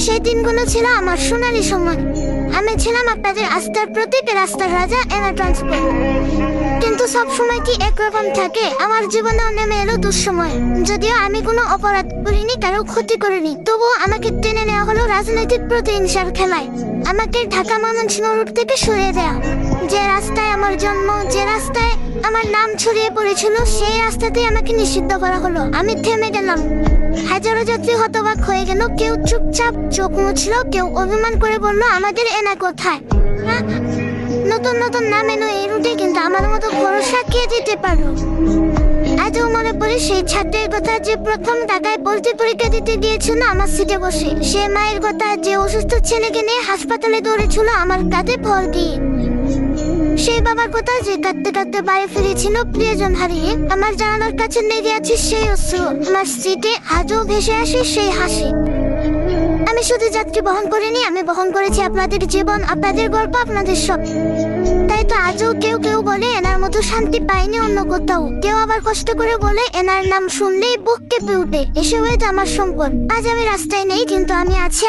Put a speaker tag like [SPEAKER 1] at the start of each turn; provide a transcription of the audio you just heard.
[SPEAKER 1] সেই দিনগুলো ছিল আমার সোনালী সময়। আমি ছিলাম আপনাদের আস্থার প্রতীক, রাস্তার রাজা, এনা ট্রান্সপোর্ট। কিন্তু সব সময় কি একরকম থাকে? আমার জীবনেও নেমে এলো দুঃসময়। যদিও আমি কোনো অপরাধ করিনি, কারো ক্ষতি করিনি, তবুও আমাকে টেনে নেওয়া হলো রাজনৈতিক প্রতিহিংসার খেলায়। আমাকে ঢাকা ময়মনসিংহ রোড থেকে সরিয়ে দেয়া। যে রাস্তায় আমার জন্ম, যে রাস্তায় আমার নাম ছড়িয়ে পড়েছিল, সেই রাস্তাতেই আমাকে নিষিদ্ধ করা হলো। আমি থেমে গেলাম। হাজারো যাত্রী হতবাক হয়ে গেল। কেউ চুপচাপ চোখ মুছলো, কেউ অভিমান করে বলল, আমাদের এনা কোথায়? নতুন নতুন নাম এলো এই রুটে, কিন্তু আমার মতো ভরসা কে দিতে পারো? আজও মনে পড়ে সেই ছাত্রের কথা, যে প্রথম ঢাকায় ভর্তি পরীক্ষা দিতে গিয়েছিল আমার সিটে বসে। সে মায়ের কথা, যে অসুস্থ ছেলেকে নিয়ে হাসপাতালে দৌড়েছিল আমার কাঁধে ভর দিয়ে। সেই বাবার কথা, যে কাঁদতে কাঁদতে বাড়ি ফিরেছিল প্রিয়জন হারিয়ে। আমার জানালার কাছে লেগে আছে সেই অশ্রু, আমার সিটে আজও ভেসে আসে সেই হাসি। আমি শুধু যাত্রী বহন করিনি, আমি বহন করেছি আপনাদের জীবন, আপনাদের গল্প, আপনাদের সব। তাই তো আজও কেউ কেউ বলে এনার মতো শান্তি পাইনি অন্য কোথাও। কেউ আবার কষ্ট করে বলে এনার নাম শুনলেই বুক কেঁপে উঠে। এসে হয়েছে আমার সম্পদ। আজ আমি রাস্তায় নেই, কিন্তু আমি আছি